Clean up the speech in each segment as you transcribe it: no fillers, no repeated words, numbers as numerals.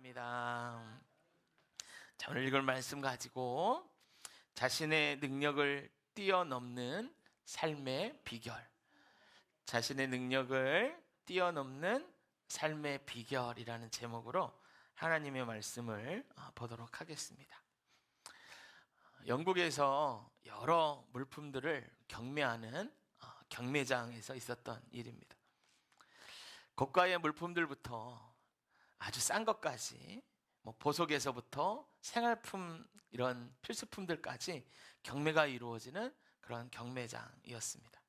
감사합니다. 자, 오늘 읽을 말씀 가지고 자신의 능력을 뛰어넘는 삶의 비결, 자신의 능력을 뛰어넘는 삶의 비결이라는 제목으로 하나님의 말씀을 보도록 하겠습니다. 영국에서 여러 물품들을 경매하는 경매장에서 있었던 일입니다. 고가의 물품들부터 아주 싼 것까지, 보석에서부터 생활품, 이런 필수품들까지 경매가 이루어지는 그런 경매장이었습니다.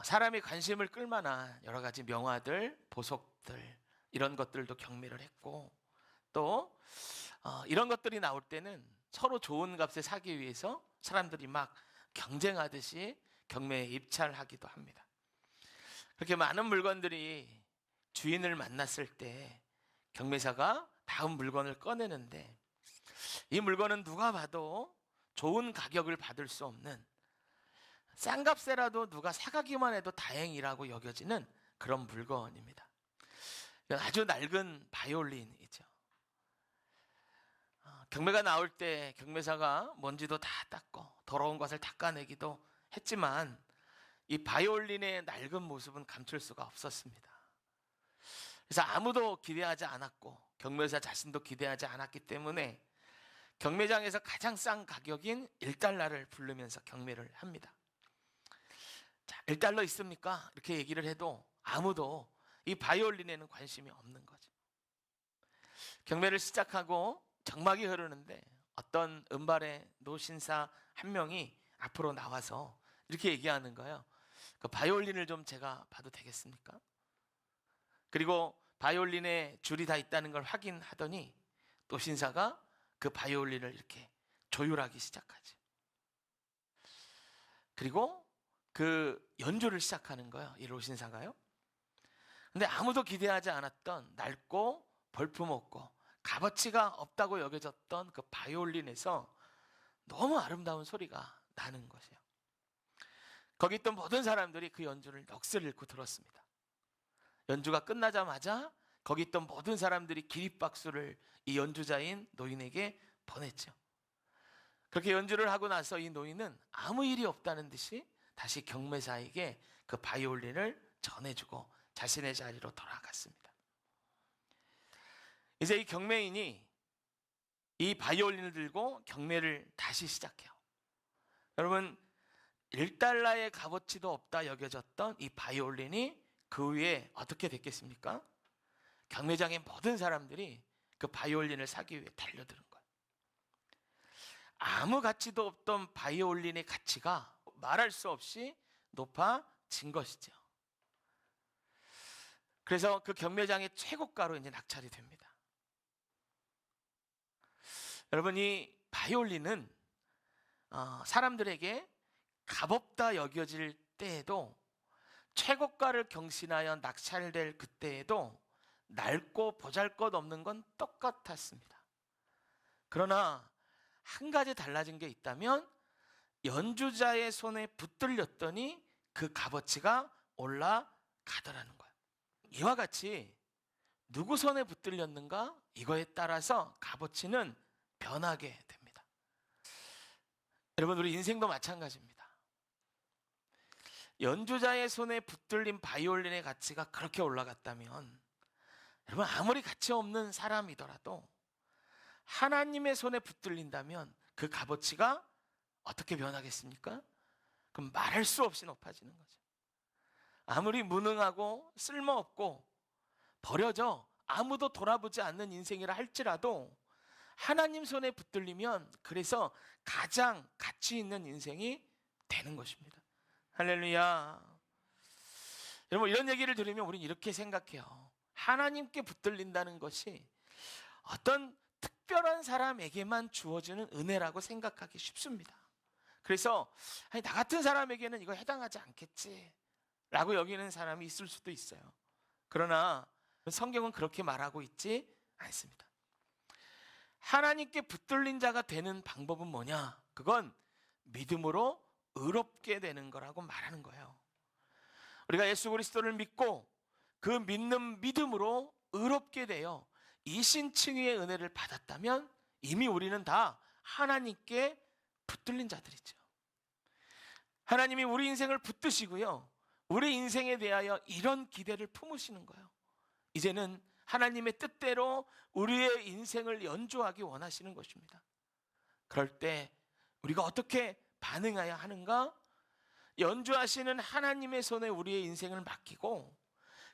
사람이 관심을 끌만한 여러 가지 명화들, 보석들, 이런 것들도 경매를 했고, 또 이런 것들이 나올 때는 서로 좋은 값에 사기 위해서 사람들이 막 경쟁하듯이 경매에 입찰하기도 합니다. 그렇게 많은 물건들이 주인을 만났을 때 경매사가 다음 물건을 꺼내는데, 이 물건은 누가 봐도 좋은 가격을 받을 수 없는, 싼 값에라도 누가 사가기만 해도 다행이라고 여겨지는 그런 물건입니다. 아주 낡은 바이올린이죠. 경매가 나올 때 경매사가 먼지도 다 닦고 더러운 것을 닦아내기도 했지만 이 바이올린의 낡은 모습은 감출 수가 없었습니다. 그래서 아무도 기대하지 않았고 경매사 자신도 기대하지 않았기 때문에 경매장에서 가장 싼 가격인 1달러를 부르면서 경매를 합니다. 자, 1달러 있습니까? 이렇게 얘기를 해도 아무도 이 바이올린에는 관심이 없는 거죠. 경매를 시작하고 정막이 흐르는데 어떤 은발의 노신사 한 명이 앞으로 나와서 이렇게 얘기하는 거예요. 그 바이올린을 좀 제가 봐도 되겠습니까? 그리고 바이올린에 줄이 다 있다는 걸 확인하더니 노신사가 그 바이올린을 이렇게 조율하기 시작하죠. 그리고 그 연주를 시작하는 거예요, 이 노신사가요. 근데 아무도 기대하지 않았던 낡고 볼품없고 값어치가 없다고 여겨졌던 그 바이올린에서 너무 아름다운 소리가 나는 것이에요. 거기 있던 모든 사람들이 그 연주를 넋을 잃고 들었습니다. 연주가 끝나자마자 거기 있던 모든 사람들이 기립박수를 이 연주자인 노인에게 보냈죠. 그렇게 연주를 하고 나서 이 노인은 아무 일이 없다는 듯이 다시 경매사에게 그 바이올린을 전해주고 자신의 자리로 돌아갔습니다. 이제 이 경매인이 이 바이올린을 들고 경매를 다시 시작해요. 여러분, 1달러의 값어치도 없다 여겨졌던 이 바이올린이 그 위에 어떻게 됐겠습니까? 경매장의 모든 사람들이 그 바이올린을 사기 위해 달려드는 거예요. 아무 가치도 없던 바이올린의 가치가 말할 수 없이 높아진 것이죠. 그래서 그 경매장의 최고가로 이제 낙찰이 됩니다. 여러분, 이 바이올린은 사람들에게 값없다 여겨질 때에도, 최고가를 경신하여 낙찰될 그때에도 낡고 보잘것없는 건 똑같았습니다. 그러나 한 가지 달라진 게 있다면 연주자의 손에 붙들렸더니 그 값어치가 올라가더라는 거예요. 이와 같이 누구 손에 붙들렸는가, 이거에 따라서 값어치는 변하게 됩니다. 여러분, 우리 인생도 마찬가지입니다. 연주자의 손에 붙들린 바이올린의 가치가 그렇게 올라갔다면, 여러분, 아무리 가치 없는 사람이더라도 하나님의 손에 붙들린다면 그 값어치가 어떻게 변하겠습니까? 그럼 말할 수 없이 높아지는 거죠. 아무리 무능하고 쓸모없고 버려져 아무도 돌아보지 않는 인생이라 할지라도 하나님 손에 붙들리면 그래서 가장 가치 있는 인생이 되는 것입니다. 할렐루야. 여러분, 이런 얘기를 들으면 우리는 이렇게 생각해요. 하나님께 붙들린다는 것이 어떤 특별한 사람에게만 주어지는 은혜라고 생각하기 쉽습니다. 그래서 나 같은 사람에게는 이거 해당하지 않겠지 라고 여기는 사람이 있을 수도 있어요. 그러나 성경은 그렇게 말하고 있지 않습니다. 하나님께 붙들린 자가 되는 방법은 뭐냐? 그건 믿음으로 의롭게 되는 거라고 말하는 거예요. 우리가 예수 그리스도를 믿고 그 믿는 믿음으로 의롭게 되어 이신칭의의 은혜를 받았다면 이미 우리는 다 하나님께 붙들린 자들이죠. 하나님이 우리 인생을 붙드시고요, 우리 인생에 대하여 이런 기대를 품으시는 거예요. 이제는 하나님의 뜻대로 우리의 인생을 연주하기 원하시는 것입니다. 그럴 때 우리가 어떻게 반응해야 하는가? 연주하시는 하나님의 손에 우리의 인생을 맡기고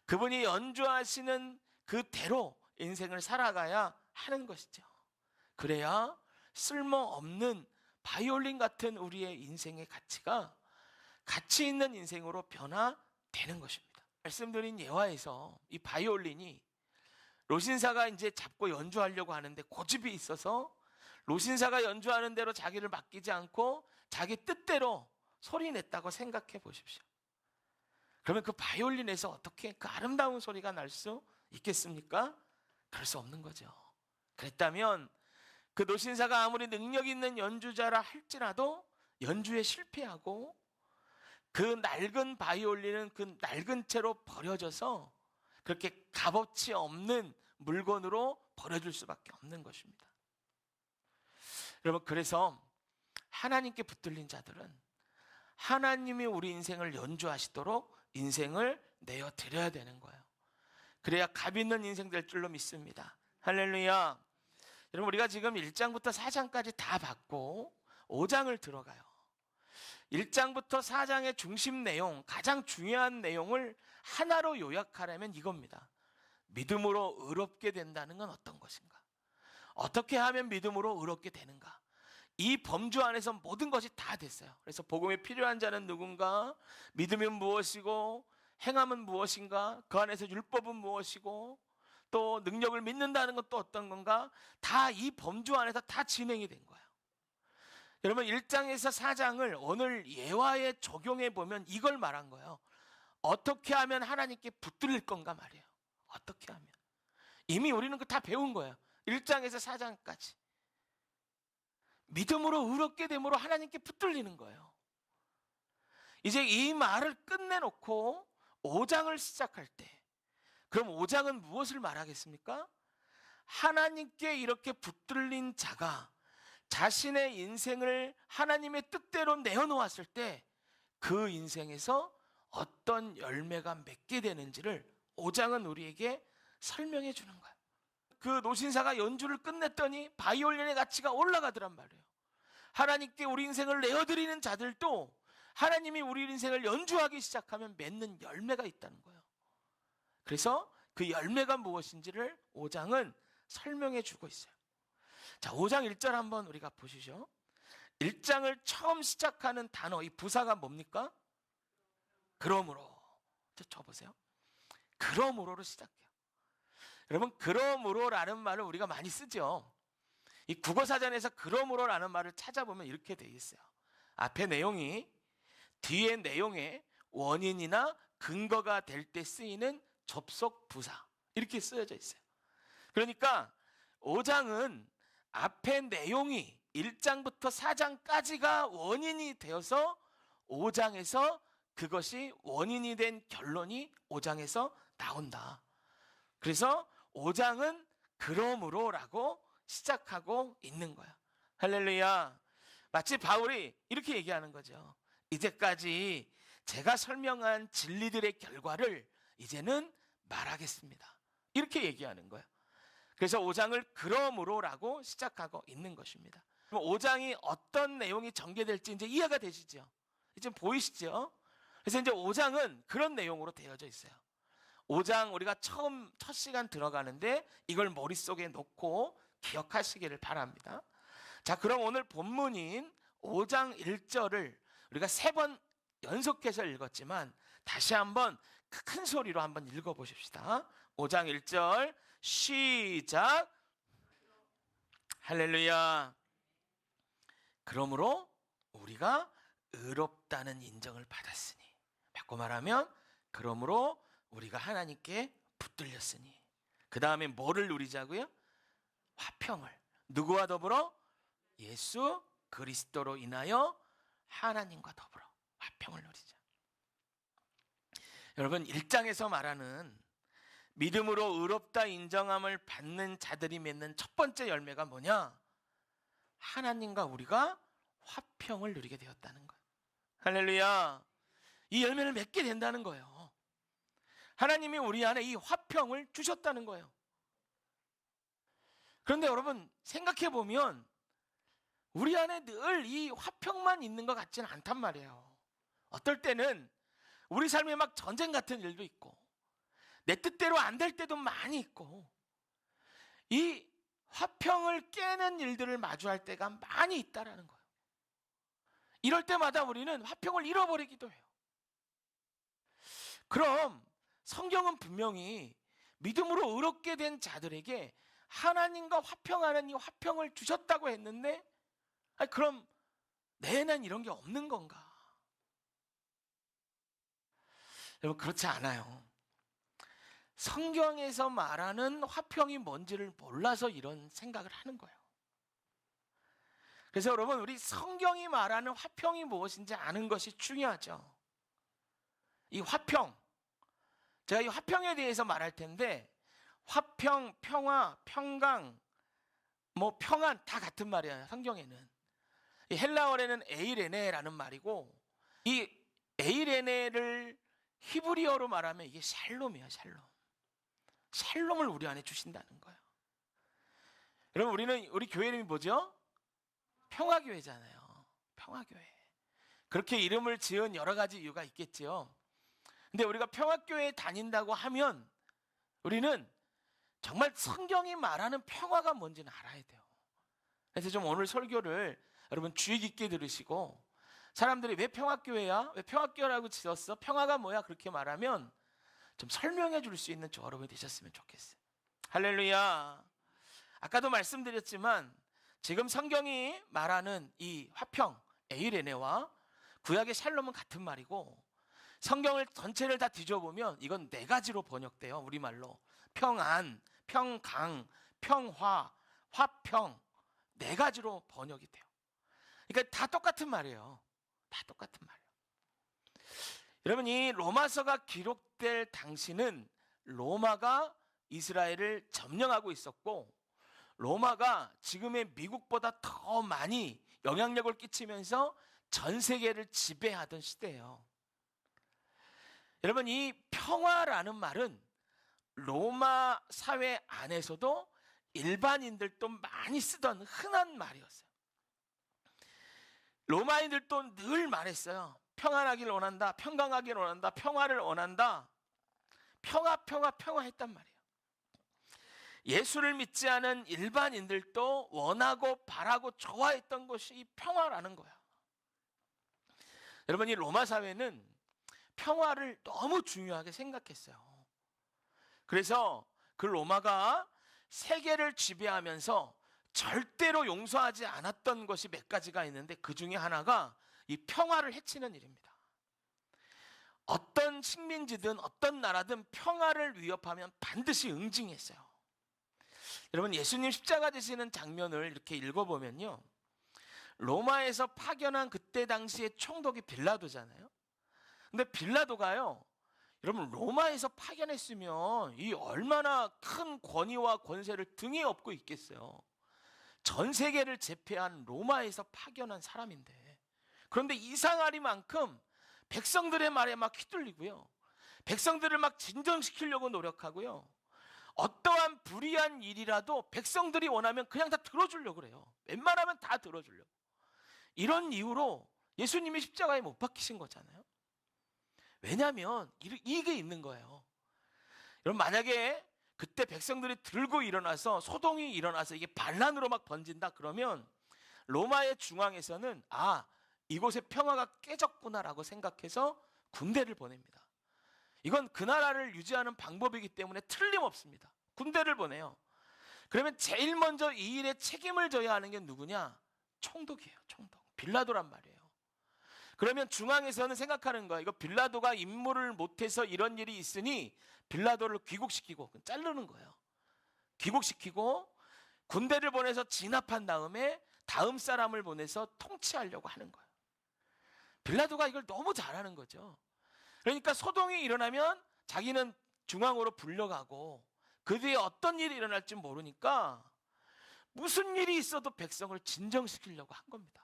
그분이 연주하시는 그대로 인생을 살아가야 하는 것이죠. 그래야 쓸모없는 바이올린 같은 우리의 인생의 가치가 가치 있는 인생으로 변화되는 것입니다. 말씀드린 예화에서 이 바이올린이 로신사가 이제 잡고 연주하려고 하는데 고집이 있어서 로신사가 연주하는 대로 자기를 맡기지 않고 자기 뜻대로 소리 냈다고 생각해 보십시오. 그러면 그 바이올린에서 어떻게 그 아름다운 소리가 날 수 있겠습니까? 그럴 수 없는 거죠. 그랬다면 그 노신사가 아무리 능력 있는 연주자라 할지라도 연주에 실패하고 그 낡은 바이올린은 그 낡은 채로 버려져서 그렇게 값어치 없는 물건으로 버려질 수밖에 없는 것입니다. 여러분, 그래서 하나님께 붙들린 자들은 하나님이 우리 인생을 연주하시도록 인생을 내어 드려야 되는 거예요. 그래야 값 있는 인생 될 줄로 믿습니다. 할렐루야. 여러분, 우리가 지금 1장부터 4장까지 다 받고 5장을 들어가요. 1장부터 4장의 중심 내용, 가장 중요한 내용을 하나로 요약하려면 이겁니다. 믿음으로 의롭게 된다는 건 어떤 것인가? 어떻게 하면 믿음으로 의롭게 되는가? 이 범주 안에서 모든 것이 다 됐어요. 그래서 복음이 필요한 자는 누군가? 믿음은 무엇이고 행함은 무엇인가? 그 안에서 율법은 무엇이고 또 능력을 믿는다는 건 또 어떤 건가? 다 이 범주 안에서 다 진행이 된 거예요. 여러분, 1장에서 4장을 오늘 예화에 적용해 보면 이걸 말한 거예요. 어떻게 하면 하나님께 붙들릴 건가 말이에요. 어떻게 하면. 이미 우리는 그 다 배운 거예요. 1장에서 4장까지. 믿음으로 의롭게 됨으로 하나님께 붙들리는 거예요. 이제 이 말을 끝내놓고 5장을 시작할 때, 그럼 5장은 무엇을 말하겠습니까? 하나님께 이렇게 붙들린 자가 자신의 인생을 하나님의 뜻대로 내어놓았을 때 그 인생에서 어떤 열매가 맺게 되는지를 5장은 우리에게 설명해 주는 거예요. 그 노신사가 연주를 끝냈더니 바이올린의 가치가 올라가더란 말이에요. 하나님께 우리 인생을 내어드리는 자들도 하나님이 우리 인생을 연주하기 시작하면 맺는 열매가 있다는 거예요. 그래서 그 열매가 무엇인지를 5장은 설명해 주고 있어요. 자, 5장 1절 한번 우리가 보시죠. 1장을 처음 시작하는 단어, 이 부사가 뭡니까? 그러므로. 쳐보세요. 그러므로로 시작해요. 여러분, 그러므로라는 말을 우리가 많이 쓰죠. 이 국어사전에서 그러므로라는 말을 찾아보면 이렇게 되어 있어요. 앞에 내용이 뒤에 내용에 원인이나 근거가 될 때 쓰이는 접속 부사, 이렇게 쓰여져 있어요. 그러니까 5장은 앞에 내용이 1장부터 4장까지가 원인이 되어서 5장에서 그것이 원인이 된 결론이 5장에서 나온다. 그래서 5장은 그러므로라고 시작하고 있는 거야. 할렐루야. 마치 바울이 이렇게 얘기하는 거죠. 이제까지 제가 설명한 진리들의 결과를 이제는 말하겠습니다. 이렇게 얘기하는 거예요. 그래서 5장을 그러므로라고 시작하고 있는 것입니다. 그럼 5장이 어떤 내용이 전개될지 이제 이해가 되시죠? 이제 보이시죠? 그래서 이제 5장은 그런 내용으로 되어져 있어요. 5장 우리가 첫 시간 들어가는데 이걸 머릿속에 놓고 기억하시기를 바랍니다. 자, 그럼 오늘 본문인 5장 1절을 우리가 3번 연속해서 읽었지만 다시 한번 큰 소리로 한번 읽어보십시다. 5장 1절 시작. 할렐루야. 그러므로 우리가 의롭다는 인정을 받았으니, 바꿔 말하면 그러므로 우리가 하나님께 붙들렸으니, 그 다음에 뭐를 누리자고요? 화평을. 누구와 더불어? 예수 그리스도로 인하여 하나님과 더불어 화평을 누리자. 여러분, 1장에서 말하는 믿음으로 의롭다 인정함을 받는 자들이 맺는 첫 번째 열매가 뭐냐? 하나님과 우리가 화평을 누리게 되었다는 거예요. 할렐루야. 이 열매를 맺게 된다는 거예요. 하나님이 우리 안에 이 화평을 주셨다는 거예요. 그런데 여러분 생각해 보면 우리 안에 늘 이 화평만 있는 것 같지는 않단 말이에요. 어떨 때는 우리 삶에 막 전쟁 같은 일도 있고 내 뜻대로 안 될 때도 많이 있고 이 화평을 깨는 일들을 마주할 때가 많이 있다라는 거예요. 이럴 때마다 우리는 화평을 잃어버리기도 해요. 그럼 성경은 분명히 믿음으로 의롭게 된 자들에게 하나님과 화평하는 이 화평을 주셨다고 했는데 그럼 내에는 이런 게 없는 건가? 여러분 그렇지 않아요. 성경에서 말하는 화평이 뭔지를 몰라서 이런 생각을 하는 거예요. 그래서 여러분 우리 성경이 말하는 화평이 무엇인지 아는 것이 중요하죠. 이 화평, 제가 이 화평에 대해서 말할 텐데 화평, 평화, 평강, 평안 다 같은 말이에요. 성경에는 이 헬라어에는 에이레네라는 말이고 이 에이레네를 히브리어로 말하면 이게 샬롬이야. 샬롬을 우리 안에 주신다는 거예요. 여러분 우리 교회 이름이 뭐죠? 평화교회잖아요. 평화교회. 그렇게 이름을 지은 여러 가지 이유가 있겠죠. 근데 우리가 평화교회에 다닌다고 하면 우리는 정말 성경이 말하는 평화가 뭔지는 알아야 돼요. 그래서 좀 오늘 설교를 여러분 주의 깊게 들으시고 사람들이 왜 평화교회야? 왜 평화교회라고 지었어? 평화가 뭐야? 그렇게 말하면 좀 설명해 줄 수 있는 저 여러분이 되셨으면 좋겠어요. 할렐루야. 아까도 말씀드렸지만 지금 성경이 말하는 이 화평, 에이레네와 구약의 샬롬은 같은 말이고 성경을 전체를 다 뒤져보면 이건 네 가지로 번역돼요. 우리말로 평안, 평강, 평화, 화평 네 가지로 번역이 돼요. 그러니까 다 똑같은 말이에요. 다 똑같은 말이에요. 여러분 이 로마서가 기록될 당시는 로마가 이스라엘을 점령하고 있었고 로마가 지금의 미국보다 더 많이 영향력을 끼치면서 전 세계를 지배하던 시대예요. 여러분 이 평화라는 말은 로마 사회 안에서도 일반인들도 많이 쓰던 흔한 말이었어요. 로마인들도 늘 말했어요. 평안하기를 원한다. 평강하기를 원한다. 평화를 원한다. 평화 했단 말이에요. 예수를 믿지 않은 일반인들도 원하고 바라고 좋아했던 것이 이 평화라는 거야. 여러분 이 로마 사회는 평화를 너무 중요하게 생각했어요. 그래서 그 로마가 세계를 지배하면서 절대로 용서하지 않았던 것이 몇 가지가 있는데 그 중에 하나가 이 평화를 해치는 일입니다. 어떤 식민지든 어떤 나라든 평화를 위협하면 반드시 응징했어요. 여러분 예수님 십자가 지시는 장면을 이렇게 읽어보면요, 로마에서 파견한 그때 당시의 총독이 빌라도잖아요. 근데 빌라도가요, 여러분 로마에서 파견했으면 이 얼마나 큰 권위와 권세를 등에 업고 있겠어요. 전 세계를 제패한 로마에서 파견한 사람인데, 그런데 이상하리만큼 백성들의 말에 막 휘둘리고요, 백성들을 막 진정시키려고 노력하고요, 어떠한 불의한 일이라도 백성들이 원하면 그냥 다 들어주려고 그래요. 웬만하면 다 들어주려고. 이런 이유로 예수님이 십자가에 못 박히신 거잖아요. 왜냐하면 이게 있는 거예요. 여러분 만약에 그때 백성들이 들고 일어나서 소동이 일어나서 이게 반란으로 막 번진다 그러면 로마의 중앙에서는 이곳의 평화가 깨졌구나라고 생각해서 군대를 보냅니다. 이건 그 나라를 유지하는 방법이기 때문에 틀림없습니다. 군대를 보내요. 그러면 제일 먼저 이 일에 책임을 져야 하는 게 누구냐? 총독이에요. 총독. 빌라도란 말이에요. 그러면 중앙에서는 생각하는 거야. 이거 빌라도가 임무를 못해서 이런 일이 있으니 빌라도를 귀국시키고 자르는 거예요. 귀국시키고 군대를 보내서 진압한 다음에 다음 사람을 보내서 통치하려고 하는 거예요. 빌라도가 이걸 너무 잘하는 거죠. 그러니까 소동이 일어나면 자기는 중앙으로 불려가고 그 뒤에 어떤 일이 일어날지 모르니까 무슨 일이 있어도 백성을 진정시키려고 한 겁니다.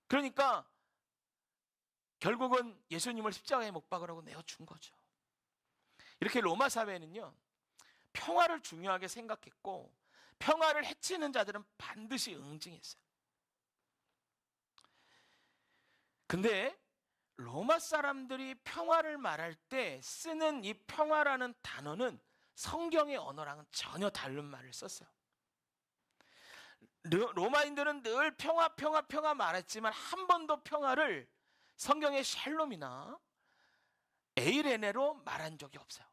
그러니까 결국은 예수님을 십자가에 못 박으라고 내어준 거죠. 이렇게 로마 사회는요, 평화를 중요하게 생각했고 평화를 해치는 자들은 반드시 응징했어요. 근데 로마 사람들이 평화를 말할 때 쓰는 이 평화라는 단어는 성경의 언어랑은 전혀 다른 말을 썼어요. 로마인들은 늘 평화 평화 평화 말했지만 한 번도 평화를 성경의 샬롬이나 에이레네로 말한 적이 없어요.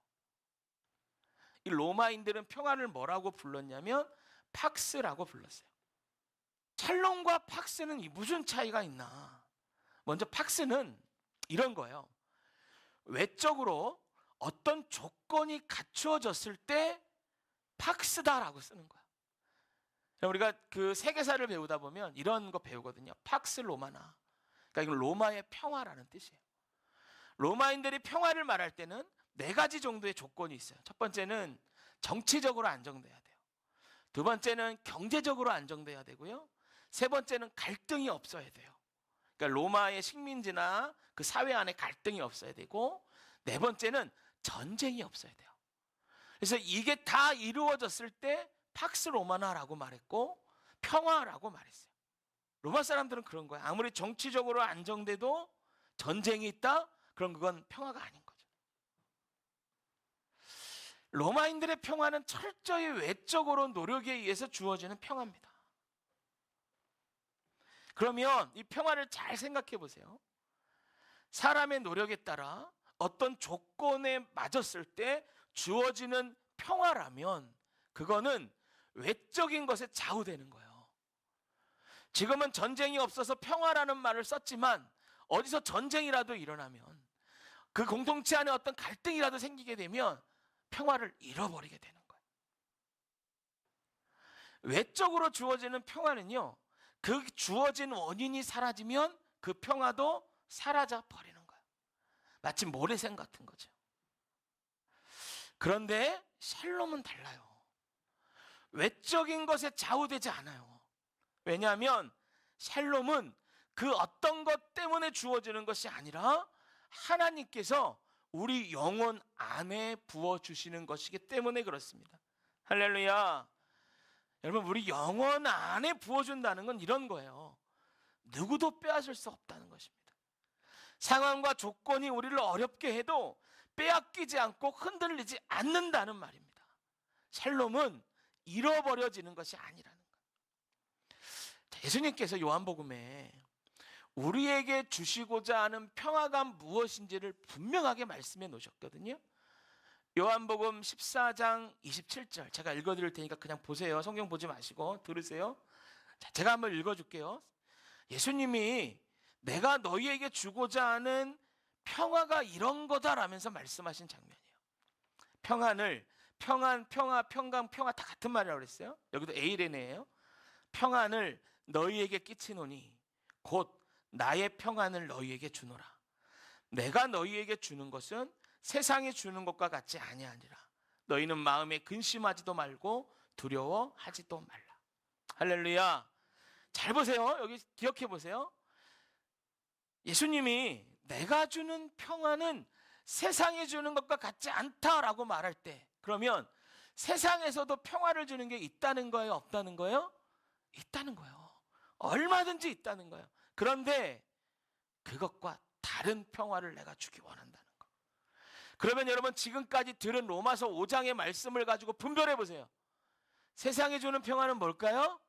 이 로마인들은 평화를 뭐라고 불렀냐면 팍스라고 불렀어요. 샬롬과 팍스는 무슨 차이가 있나? 먼저 팍스는 이런 거예요. 외적으로 어떤 조건이 갖추어졌을 때 팍스다라고 쓰는 거야. 우리가 그 세계사를 배우다 보면 이런 거 배우거든요. 팍스 로마나. 그러니까 이건 로마의 평화라는 뜻이에요. 로마인들이 평화를 말할 때는 4가지 정도의 조건이 있어요. 첫 번째는 정치적으로 안정돼야 돼요. 두 번째는 경제적으로 안정돼야 되고요. 세 번째는 갈등이 없어야 돼요. 그러니까 로마의 식민지나 그 사회 안에 갈등이 없어야 되고, 네 번째는 전쟁이 없어야 돼요. 그래서 이게 다 이루어졌을 때 팍스 로마나라고 말했고 평화라고 말했어요. 로마 사람들은 그런 거예요. 아무리 정치적으로 안정돼도 전쟁이 있다? 그럼 그건 평화가 아닌 거죠. 로마인들의 평화는 철저히 외적으로 노력에 의해서 주어지는 평화입니다. 그러면 이 평화를 잘 생각해 보세요. 사람의 노력에 따라 어떤 조건에 맞았을 때 주어지는 평화라면 그거는 외적인 것에 좌우되는 거예요. 지금은 전쟁이 없어서 평화라는 말을 썼지만 어디서 전쟁이라도 일어나면 그 공동체 안에 어떤 갈등이라도 생기게 되면 평화를 잃어버리게 되는 거예요. 외적으로 주어지는 평화는요, 그 주어진 원인이 사라지면 그 평화도 사라져 버리는 거예요. 마치 모래샘 같은 거죠. 그런데 샬롬은 달라요. 외적인 것에 좌우되지 않아요. 왜냐하면 샬롬은 그 어떤 것 때문에 주어지는 것이 아니라 하나님께서 우리 영혼 안에 부어주시는 것이기 때문에 그렇습니다. 할렐루야. 여러분, 우리 영혼 안에 부어준다는 건 이런 거예요. 누구도 빼앗을 수 없다는 것입니다. 상황과 조건이 우리를 어렵게 해도 빼앗기지 않고 흔들리지 않는다는 말입니다. 샬롬은 잃어버려지는 것이 아니라는 거예요. 예수님께서 요한복음에 우리에게 주시고자 하는 평화가 무엇인지를 분명하게 말씀해 놓으셨거든요. 요한복음 14장 27절 제가 읽어드릴 테니까 그냥 보세요. 성경 보지 마시고 들으세요. 자, 제가 한번 읽어줄게요. 예수님이 내가 너희에게 주고자 하는 평화가 이런 거다라면서 말씀하신 장면이에요. 평안을 평안, 평화, 평강, 평화 다 같은 말이라고 그랬어요. 여기도 에이레네예요. 평안을 너희에게 끼치노니 곧 나의 평안을 너희에게 주노라. 내가 너희에게 주는 것은 세상이 주는 것과 같지 아니하니라. 너희는 마음에 근심하지도 말고 두려워하지도 말라. 할렐루야. 잘 보세요. 여기 기억해 보세요. 예수님이 내가 주는 평안은 세상이 주는 것과 같지 않다라고 말할 때, 그러면 세상에서도 평화를 주는 게 있다는 거예요? 없다는 거예요? 있다는 거예요. 얼마든지 있다는 거예요. 그런데 그것과 다른 평화를 내가 주기 원한다는 거. 그러면 여러분, 지금까지 들은 로마서 5장의 말씀을 가지고 분별해 보세요. 세상이 주는 평화는 뭘까요?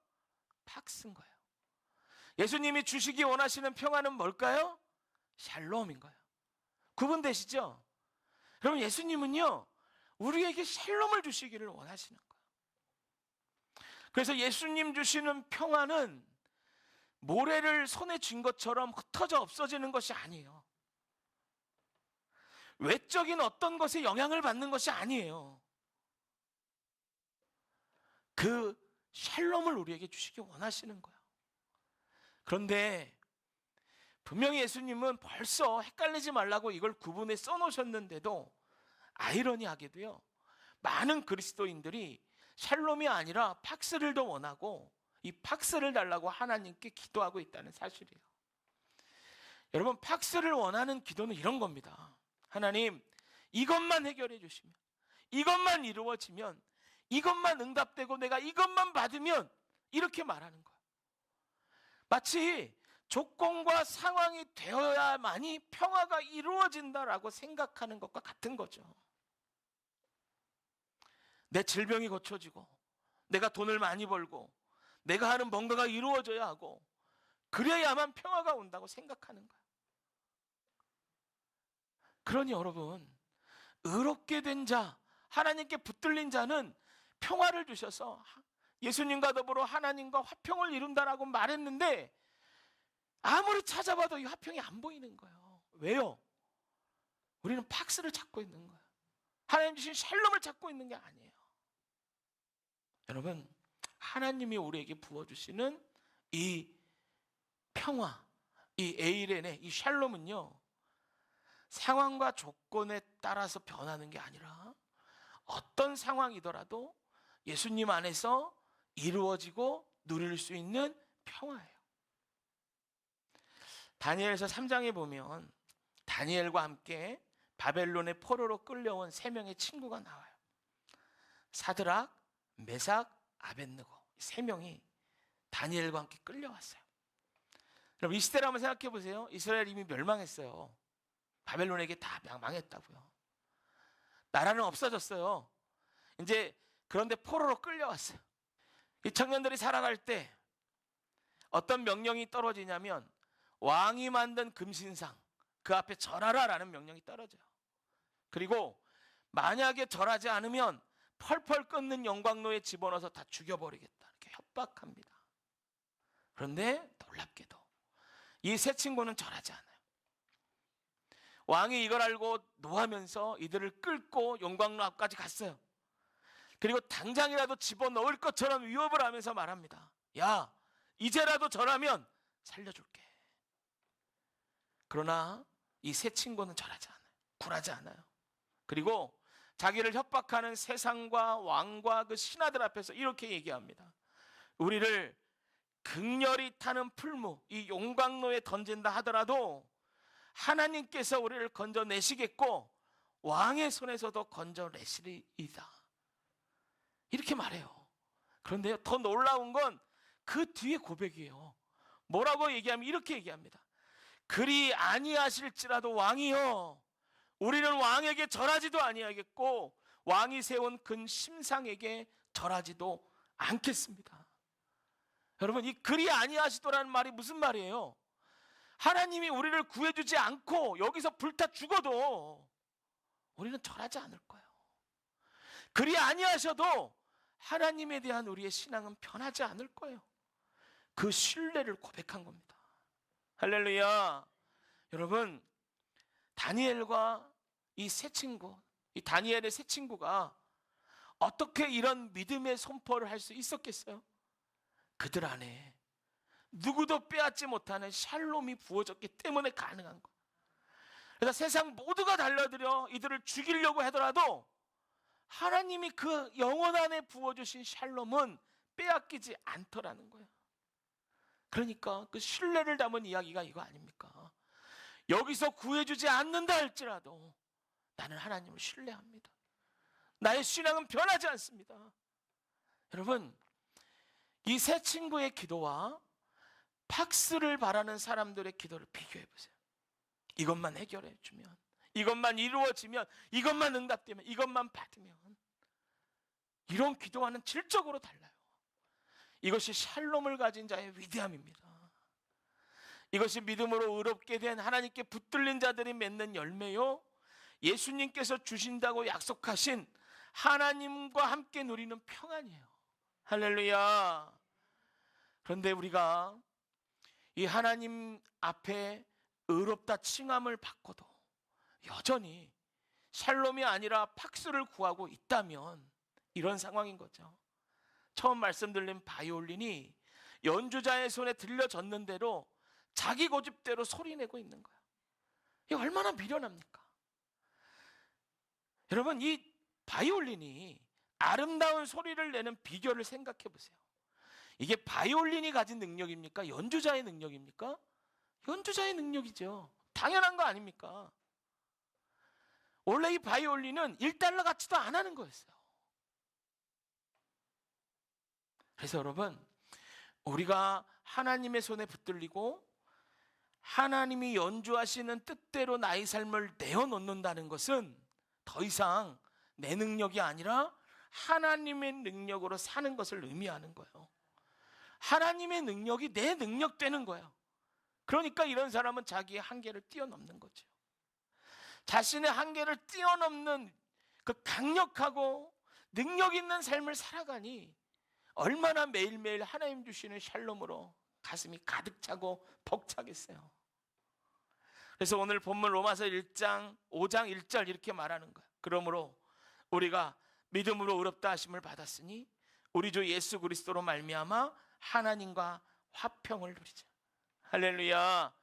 팍스인 거예요. 예수님이 주시기 원하시는 평화는 뭘까요? 샬롬인 거예요. 구분되시죠? 그러면 예수님은요, 우리에게 샬롬을 주시기를 원하시는 거예요. 그래서 예수님 주시는 평화는 모래를 손에 쥔 것처럼 흩어져 없어지는 것이 아니에요. 외적인 어떤 것에 영향을 받는 것이 아니에요. 그 샬롬을 우리에게 주시기 원하시는 거예요. 그런데 분명히 예수님은 벌써 헷갈리지 말라고 이걸 구분해 써놓으셨는데도 아이러니하게도요, 많은 그리스도인들이 샬롬이 아니라 팍스를 더 원하고 이 팍스를 달라고 하나님께 기도하고 있다는 사실이에요. 여러분, 팍스를 원하는 기도는 이런 겁니다. 하나님, 이것만 해결해 주시면, 이것만 이루어지면, 이것만 응답되고 내가 이것만 받으면, 이렇게 말하는 거예요. 마치 조건과 상황이 되어야만이 평화가 이루어진다라고 생각하는 것과 같은 거죠. 내 질병이 고쳐지고, 내가 돈을 많이 벌고, 내가 하는 뭔가가 이루어져야 하고, 그래야만 평화가 온다고 생각하는 거예요. 그러니 여러분, 의롭게 된 자, 하나님께 붙들린 자는 평화를 주셔서 예수님과 더불어 하나님과 화평을 이룬다라고 말했는데, 아무리 찾아봐도 이 화평이 안 보이는 거예요. 왜요? 우리는 팍스를 찾고 있는 거예요. 하나님 주신 샬롬을 찾고 있는 게 아니에요. 여러분, 하나님이 우리에게 부어주시는 이 평화, 이 에이렌의 이 샬롬은요, 상황과 조건에 따라서 변하는 게 아니라 어떤 상황이더라도 예수님 안에서 이루어지고 누릴 수 있는 평화예요. 다니엘서 3장에 보면 다니엘과 함께 바벨론의 포로로 끌려온 3명의 친구가 나와요. 사드락, 메삭, 아벳느고, 3명이 다니엘과 함께 끌려왔어요. 여러분, 이 시대를 한번 생각해 보세요. 이스라엘이 이미 멸망했어요. 바벨론에게 다 망했다고요. 나라는 없어졌어요. 이제 그런데 포로로 끌려왔어요. 이 청년들이 살아갈 때 어떤 명령이 떨어지냐면, 왕이 만든 금신상 그 앞에 절하라라는 명령이 떨어져요. 그리고 만약에 절하지 않으면 펄펄 끓는 영광로에 집어넣어서 다 죽여버리겠다, 이렇게 협박합니다. 그런데 놀랍게도 이 세 친구는 절하지 않아요. 왕이 이걸 알고 노하면서 이들을 끌고 영광로 앞까지 갔어요. 그리고 당장이라도 집어넣을 것처럼 위협을 하면서 말합니다. 야, 이제라도 절하면 살려줄게. 그러나 이 세 친구는 절하지 않아요. 굴하지 않아요. 그리고 자기를 협박하는 세상과 왕과 그 신하들 앞에서 이렇게 얘기합니다. 우리를 극렬히 타는 풀무, 이 용광로에 던진다 하더라도 하나님께서 우리를 건져내시겠고 왕의 손에서도 건져내시리이다, 이렇게 말해요. 그런데요, 더 놀라운 건 그 뒤에 고백이에요. 뭐라고 얘기하면 이렇게 얘기합니다. 그리 아니하실지라도 왕이여, 우리는 왕에게 절하지도 아니하겠고 왕이 세운 근 심상에게 절하지도 않겠습니다. 여러분, 이 그리 아니하시도라는 말이 무슨 말이에요? 하나님이 우리를 구해주지 않고 여기서 불타 죽어도 우리는 절하지 않을 거예요. 그리 아니하셔도 하나님에 대한 우리의 신앙은 변하지 않을 거예요. 그 신뢰를 고백한 겁니다. 할렐루야. 여러분, 다니엘과 이 세 친구, 이 다니엘의 세 친구가 어떻게 이런 믿음의 선포를 할 수 있었겠어요? 그들 안에 누구도 빼앗지 못하는 샬롬이 부어졌기 때문에 가능한 거예요. 그래서 세상 모두가 달려들어 이들을 죽이려고 하더라도 하나님이 그 영혼 안에 부어주신 샬롬은 빼앗기지 않더라는 거예요. 그러니까 그 신뢰를 담은 이야기가 이거 아닙니까? 여기서 구해주지 않는다 할지라도 나는 하나님을 신뢰합니다. 나의 신앙은 변하지 않습니다. 여러분, 이 세 친구의 기도와 팍스를 바라는 사람들의 기도를 비교해 보세요. 이것만 해결해 주면, 이것만 이루어지면, 이것만 응답되면, 이것만 받으면, 이런 기도와는 질적으로 달라요. 이것이 샬롬을 가진 자의 위대함입니다. 이것이 믿음으로 의롭게 된 하나님께 붙들린 자들이 맺는 열매요, 예수님께서 주신다고 약속하신 하나님과 함께 누리는 평안이에요. 할렐루야. 그런데 우리가 이 하나님 앞에 의롭다 칭함을 받고도 여전히 샬롬이 아니라 팍스를 구하고 있다면 이런 상황인 거죠. 처음 말씀드린 바이올린이 연주자의 손에 들려졌는 대로 자기 고집대로 소리내고 있는 거예요. 이게 얼마나 미련합니까? 여러분, 이 바이올린이 아름다운 소리를 내는 비결을 생각해 보세요. 이게 바이올린이 가진 능력입니까? 연주자의 능력입니까? 연주자의 능력이죠. 당연한 거 아닙니까? 원래 이 바이올린은 1달러 가치도 안 하는 거였어요. 그래서 여러분, 우리가 하나님의 손에 붙들리고 하나님이 연주하시는 뜻대로 나의 삶을 내어놓는다는 것은 더 이상 내 능력이 아니라 하나님의 능력으로 사는 것을 의미하는 거예요. 하나님의 능력이 내 능력 되는 거예요. 그러니까 이런 사람은 자기의 한계를 뛰어넘는 거죠. 자신의 한계를 뛰어넘는 그 강력하고 능력 있는 삶을 살아가니 얼마나 매일매일 하나님 주시는 샬롬으로 가슴이 가득 차고 벅차겠어요. 그래서 오늘 본문 로마서 1장 5장 1절 이렇게 말하는 거예요. 그러므로 우리가 믿음으로 의롭다 하심을 받았으니 우리 주 예수 그리스도로 말미암아 하나님과 화평을 누리자. 할렐루야.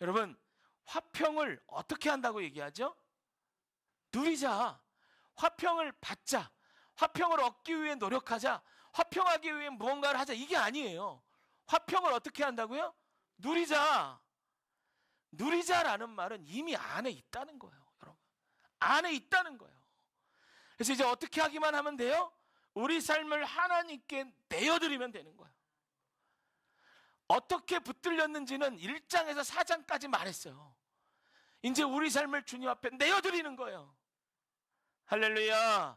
여러분, 화평을 어떻게 한다고 얘기하죠? 누리자. 화평을 받자. 화평을 얻기 위해 노력하자. 화평하기 위해 무언가를 하자. 이게 아니에요. 화평을 어떻게 한다고요? 누리자. 누리자라는 말은 이미 안에 있다는 거예요, 여러분. 안에 있다는 거예요. 그래서 이제 어떻게 하기만 하면 돼요? 우리 삶을 하나님께 내어드리면 되는 거예요. 어떻게 붙들렸는지는 1장에서 4장까지 말했어요. 이제 우리 삶을 주님 앞에 내어드리는 거예요. 할렐루야.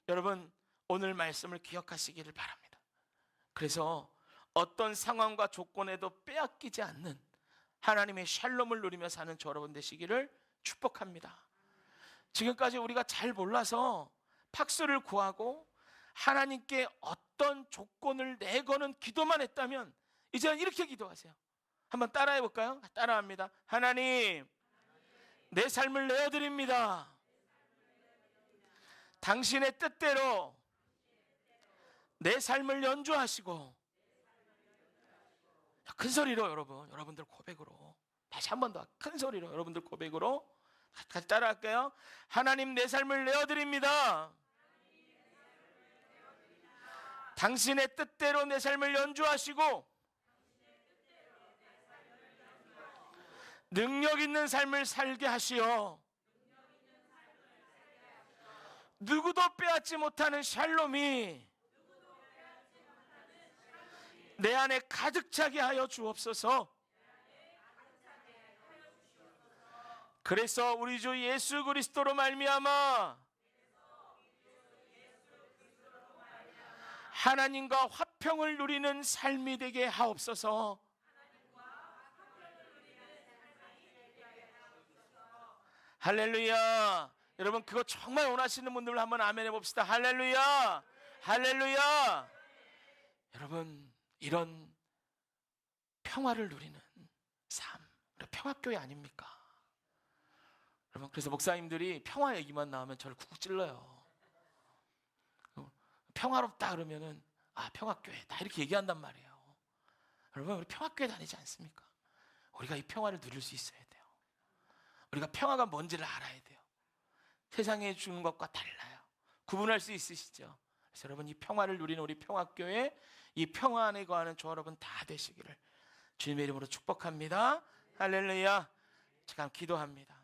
여러분, 오늘 말씀을 기억하시기를 바랍니다. 그래서 어떤 상황과 조건에도 빼앗기지 않는 하나님의 샬롬을 누리며 사는 저 여러분 되시기를 축복합니다. 지금까지 우리가 잘 몰라서 팍스를 구하고 하나님께 어떤 조건을 내거는 기도만 했다면 이제는 이렇게 기도하세요. 한번 따라해 볼까요? 따라합니다. 하나님, 내 삶을 내어드립니다. 당신의 뜻대로 내 삶을 연주하시고, 큰 소리로 여러분들 고백으로, 다시 한 번 더 큰 소리로 여러분들 고백으로 같이 따라할게요. 하나님, 내 삶을 내어드립니다. 당신의 뜻대로 내 삶을 연주하시고 능력 있는 삶을 살게 하시어 누구도 빼앗지 못하는 샬롬이 내 안에 가득 차게 하여 주옵소서. 그래서 우리 주 예수 그리스도로 말미암아 하나님과 화평을 누리는 삶이 되게 하옵소서. 할렐루야. 여러분, 그거 정말 원하시는 분들 한번 아멘 해봅시다. 할렐루야. 할렐루야. 여러분, 이런 평화를 누리는 삶, 평화교회 아닙니까? 여러분, 그래서 목사님들이 평화 얘기만 나오면 저를 쿡쿡 찔러요. 평화롭다 그러면은 평화교회다 이렇게 얘기한단 말이에요. 여러분, 우리 평화교회 다니지 않습니까? 우리가 이 평화를 누릴 수 있어야 돼요. 우리가 평화가 뭔지를 알아야 돼요. 세상에 주는 것과 달라요. 구분할 수 있으시죠? 그래서 여러분, 이 평화를 누리는 우리 평화교회, 이 평화 안에 거하는 저 여러분 다 되시기를 주님의 이름으로 축복합니다. 할렐루야. 잠깐 기도합니다.